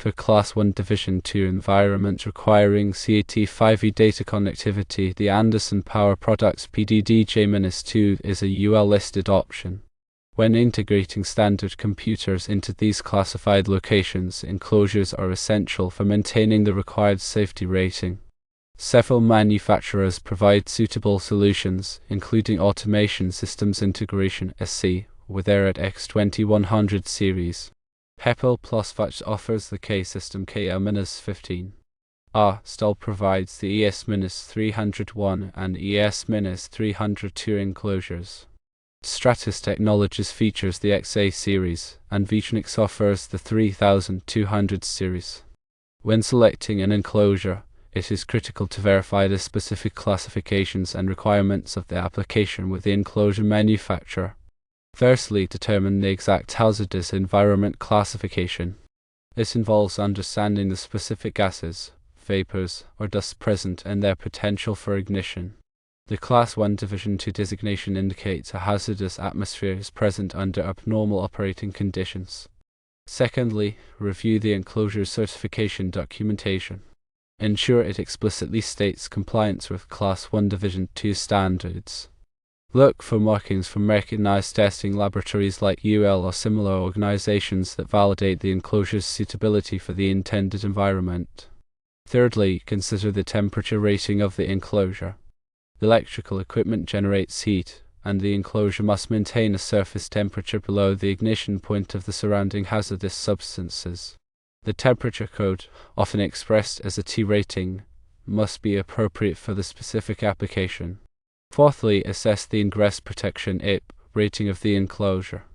For Class 1 Division 2 environments requiring CAT5e data connectivity, the Anderson Power Products PDD-J-2 is a UL-listed option. When integrating standard computers into these classified locations, enclosures are essential for maintaining the required safety rating. Several manufacturers provide suitable solutions, including Automation Systems Integration (SC) with their X2100 series. Heppel Plus Vatch offers the K-System KL-15. Stahl provides the ES-301 and ES-302 enclosures. Stratus Technologies features the XA series, and Vitronics offers the 3200 series. When selecting an enclosure, it is critical to verify the specific classifications and requirements of the application with the enclosure manufacturer. Firstly, determine the exact hazardous environment classification. This involves understanding the specific gases, vapors, or dust present and their potential for ignition. The Class 1 Division 2 designation indicates a hazardous atmosphere is present under abnormal operating conditions. Secondly, review the enclosure certification documentation. Ensure it explicitly states compliance with Class 1 Division 2 standards. Look for markings from recognized testing laboratories like UL or similar organizations that validate the enclosure's suitability for the intended environment. Thirdly, consider the temperature rating of the enclosure. The electrical equipment generates heat, and the enclosure must maintain a surface temperature below the ignition point of the surrounding hazardous substances. The temperature code, often expressed as a T rating, must be appropriate for the specific application. Fourthly, assess the ingress protection IP rating of the enclosure.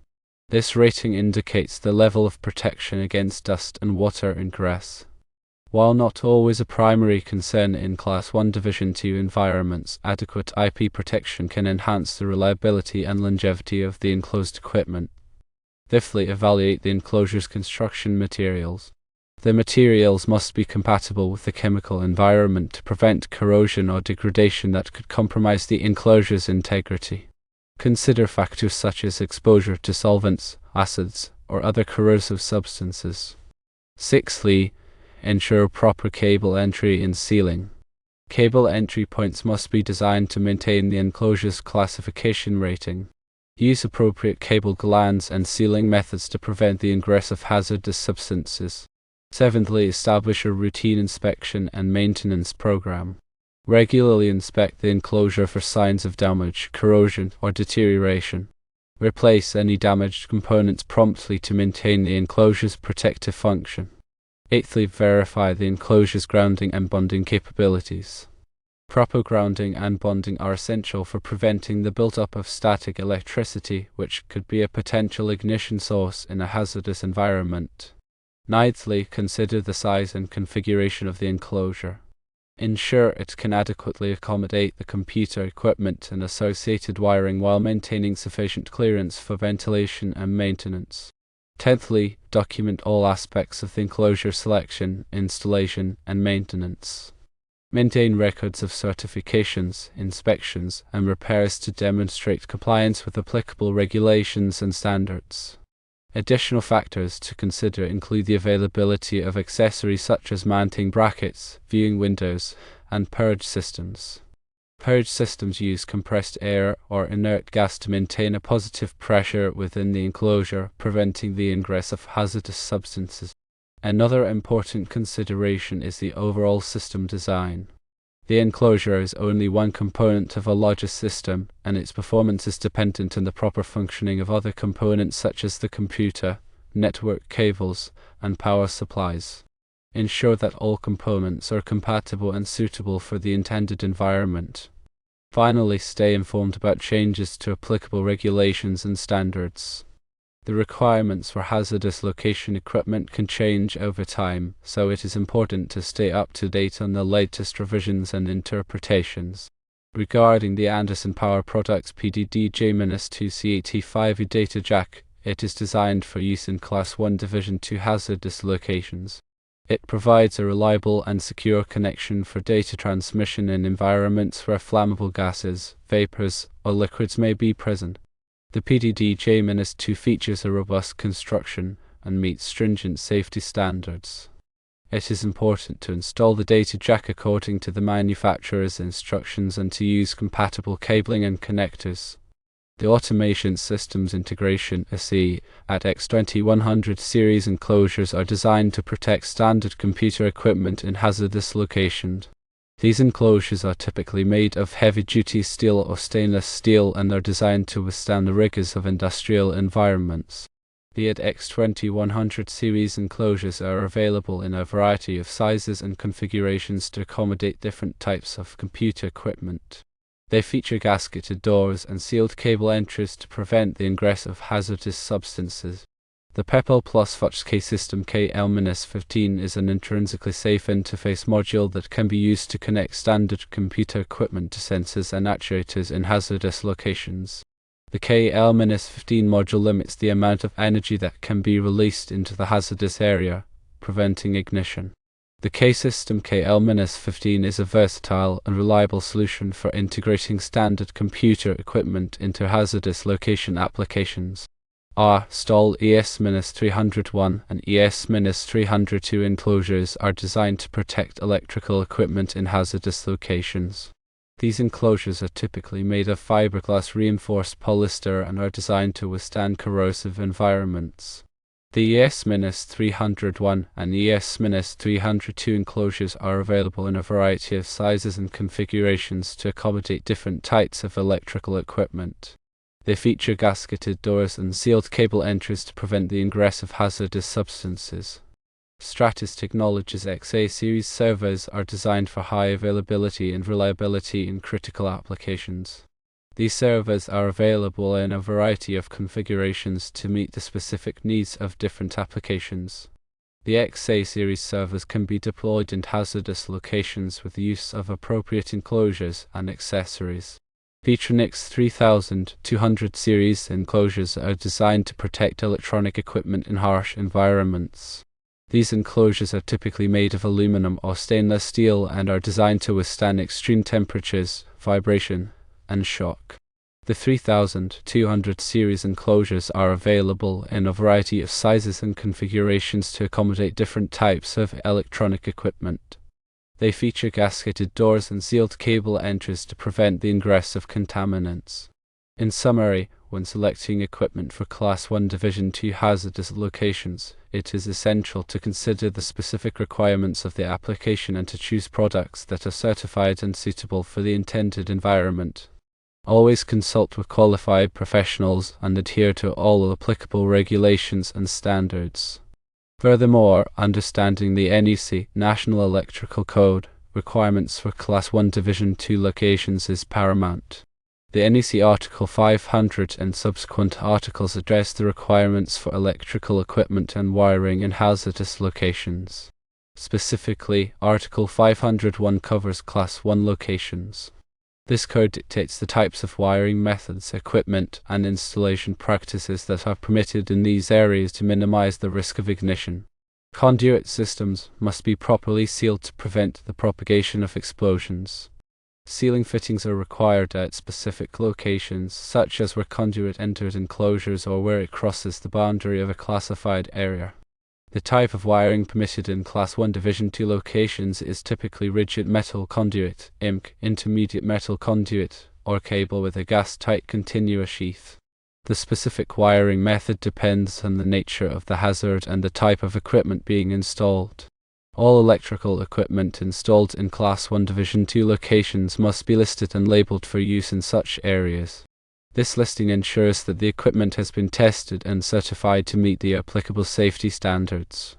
This rating indicates the level of protection against dust and water ingress. While not always a primary concern in Class 1 Division 2 environments, adequate IP protection can enhance the reliability and longevity of the enclosed equipment. Fifthly, evaluate the enclosure's construction materials. The materials must be compatible with the chemical environment to prevent corrosion or degradation that could compromise the enclosure's integrity. Consider factors such as exposure to solvents, acids, or other corrosive substances. Sixthly, ensure proper cable entry and sealing. Cable entry points must be designed to maintain the enclosure's classification rating. Use appropriate cable glands and sealing methods to prevent the ingress of hazardous substances. Seventhly, establish a routine inspection and maintenance program. Regularly inspect the enclosure for signs of damage, corrosion, or deterioration. Replace any damaged components promptly to maintain the enclosure's protective function. Eighthly, verify the enclosure's grounding and bonding capabilities. Proper grounding and bonding are essential for preventing the buildup of static electricity, which could be a potential ignition source in a hazardous environment. Ninthly, consider the size and configuration of the enclosure. Ensure it can adequately accommodate the computer equipment and associated wiring while maintaining sufficient clearance for ventilation and maintenance. Tenthly, document all aspects of the enclosure selection, installation, and maintenance. Maintain records of certifications, inspections, and repairs to demonstrate compliance with applicable regulations and standards. Additional factors to consider include the availability of accessories such as mounting brackets, viewing windows, and purge systems. Purge systems use compressed air or inert gas to maintain a positive pressure within the enclosure, preventing the ingress of hazardous substances. Another important consideration is the overall system design. The enclosure is only one component of a larger system, and its performance is dependent on the proper functioning of other components such as the computer, network cables, and power supplies. Ensure that all components are compatible and suitable for the intended environment. Finally, stay informed about changes to applicable regulations and standards. The requirements for hazardous location equipment can change over time, so it is important to stay up to date on the latest revisions and interpretations. Regarding the Anderson Power Products PDD-J-2 CAT5e data jack, it is designed for use in Class 1 Division 2 hazardous locations. It provides a reliable and secure connection for data transmission in environments where flammable gases, vapors, or liquids may be present. The PDD-J-2 features a robust construction and meets stringent safety standards. It is important to install the data jack according to the manufacturer's instructions and to use compatible cabling and connectors. The Automation Systems Integration (SE) at X2100 series enclosures are designed to protect standard computer equipment in hazardous locations. These enclosures are typically made of heavy-duty steel or stainless steel and are designed to withstand the rigors of industrial environments. The X2100 series enclosures are available in a variety of sizes and configurations to accommodate different types of computer equipment. They feature gasketed doors and sealed cable entries to prevent the ingress of hazardous substances. The PEPL Plus FUTCH system KL-15 is an intrinsically safe interface module that can be used to connect standard computer equipment to sensors and actuators in hazardous locations. The KL-15 module limits the amount of energy that can be released into the hazardous area, preventing ignition. The K-System KL-15 is a versatile and reliable solution for integrating standard computer equipment into hazardous location applications. Our STOL ES-301 and ES-302 enclosures are designed to protect electrical equipment in hazardous locations. These enclosures are typically made of fiberglass reinforced polyester and are designed to withstand corrosive environments. The ES-301 and ES-302 enclosures are available in a variety of sizes and configurations to accommodate different types of electrical equipment. They feature gasketed doors and sealed cable entries to prevent the ingress of hazardous substances. Stratus Technologies XA series servers are designed for high availability and reliability in critical applications. These servers are available in a variety of configurations to meet the specific needs of different applications. The XA series servers can be deployed in hazardous locations with the use of appropriate enclosures and accessories. Petronix 3200 series enclosures are designed to protect electronic equipment in harsh environments. These enclosures are typically made of aluminum or stainless steel and are designed to withstand extreme temperatures, vibration, and shock. The 3200 series enclosures are available in a variety of sizes and configurations to accommodate different types of electronic equipment. They feature gasketed doors and sealed cable entries to prevent the ingress of contaminants. In summary, when selecting equipment for Class 1 Division 2 hazardous locations, it is essential to consider the specific requirements of the application and to choose products that are certified and suitable for the intended environment. Always consult with qualified professionals and adhere to all applicable regulations and standards. Furthermore, understanding the NEC National Electrical Code requirements for Class 1 Division 2 locations is paramount. The NEC Article 500 and subsequent articles address the requirements for electrical equipment and wiring in hazardous locations. Specifically, Article 501 covers Class 1 locations. This code dictates the types of wiring methods, equipment, and installation practices that are permitted in these areas to minimize the risk of ignition. Conduit systems must be properly sealed to prevent the propagation of explosions. Sealing fittings are required at specific locations, such as where conduit enters enclosures or where it crosses the boundary of a classified area. The type of wiring permitted in Class 1 Division 2 locations is typically rigid metal conduit, IMC, intermediate metal conduit, or cable with a gas-tight continuous sheath. The specific wiring method depends on the nature of the hazard and the type of equipment being installed. All electrical equipment installed in Class 1 Division 2 locations must be listed and labeled for use in such areas. This listing ensures that the equipment has been tested and certified to meet the applicable safety standards.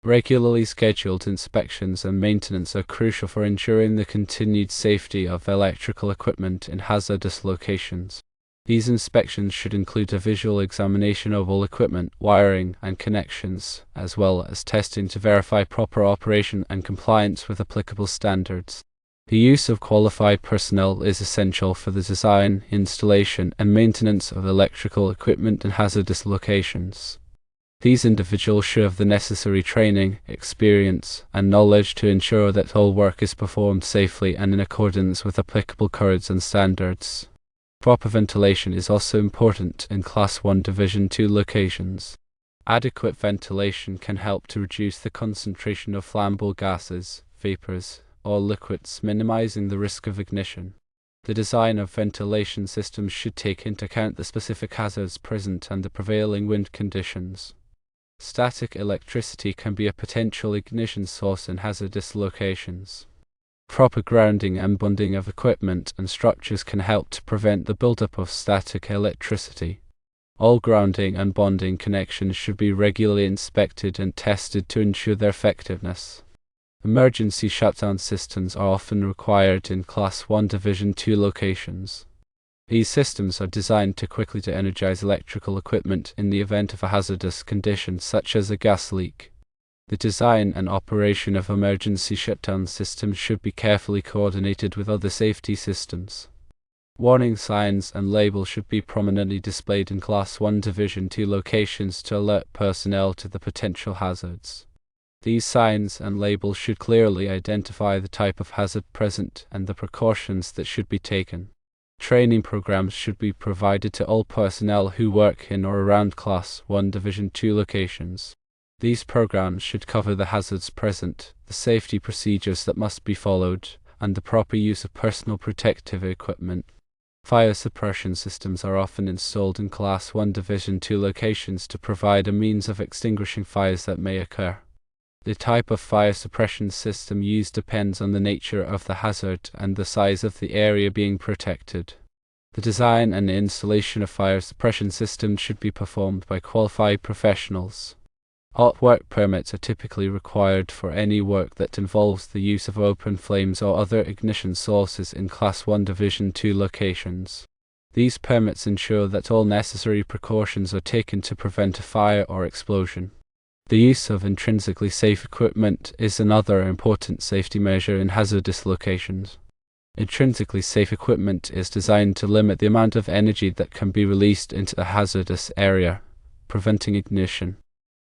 Regularly scheduled inspections and maintenance are crucial for ensuring the continued safety of electrical equipment in hazardous locations. These inspections should include a visual examination of all equipment, wiring, and connections, as well as testing to verify proper operation and compliance with applicable standards. The use of qualified personnel is essential for the design, installation, and maintenance of electrical equipment in hazardous locations. These individuals should have the necessary training, experience, and knowledge to ensure that all work is performed safely and in accordance with applicable codes and standards. Proper ventilation is also important in Class 1 Division 2 locations. Adequate ventilation can help to reduce the concentration of flammable gases, vapors, or liquids, minimizing the risk of ignition. The design of ventilation systems should take into account the specific hazards present and the prevailing wind conditions. Static electricity can be a potential ignition source in hazardous locations. Proper grounding and bonding of equipment and structures can help to prevent the buildup of static electricity. All grounding and bonding connections should be regularly inspected and tested to ensure their effectiveness. Emergency shutdown systems are often required in Class 1 Division 2 locations. These systems are designed to quickly energize electrical equipment in the event of a hazardous condition such as a gas leak. The design and operation of emergency shutdown systems should be carefully coordinated with other safety systems. Warning signs and labels should be prominently displayed in Class 1 Division 2 locations to alert personnel to the potential hazards. These signs and labels should clearly identify the type of hazard present and the precautions that should be taken. Training programs should be provided to all personnel who work in or around Class 1 Division 2 locations. These programs should cover the hazards present, the safety procedures that must be followed, and the proper use of personal protective equipment. Fire suppression systems are often installed in Class 1 Division 2 locations to provide a means of extinguishing fires that may occur. The type of fire suppression system used depends on the nature of the hazard and the size of the area being protected. The design and installation of fire suppression systems should be performed by qualified professionals. Hot work permits are typically required for any work that involves the use of open flames or other ignition sources in Class 1 Division 2 locations. These permits ensure that all necessary precautions are taken to prevent a fire or explosion. The use of intrinsically safe equipment is another important safety measure in hazardous locations. Intrinsically safe equipment is designed to limit the amount of energy that can be released into a hazardous area, preventing ignition.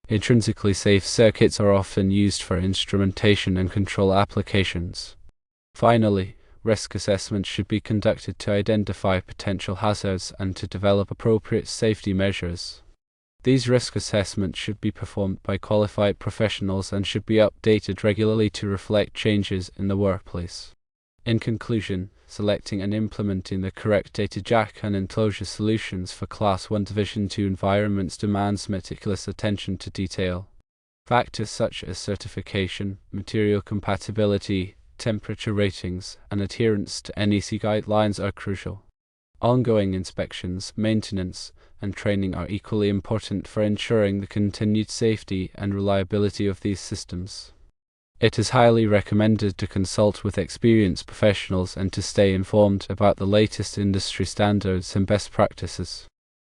Intrinsically safe circuits are often used for instrumentation and control applications. Finally, risk assessments should be conducted to identify potential hazards and to develop appropriate safety measures. These risk assessments should be performed by qualified professionals and should be updated regularly to reflect changes in the workplace. In conclusion, selecting and implementing the correct data jack and enclosure solutions for Class 1 Division 2 environments demands meticulous attention to detail. Factors such as certification, material compatibility, temperature ratings, and adherence to NEC guidelines are crucial. Ongoing inspections, maintenance, and training are equally important for ensuring the continued safety and reliability of these systems. It is highly recommended to consult with experienced professionals and to stay informed about the latest industry standards and best practices.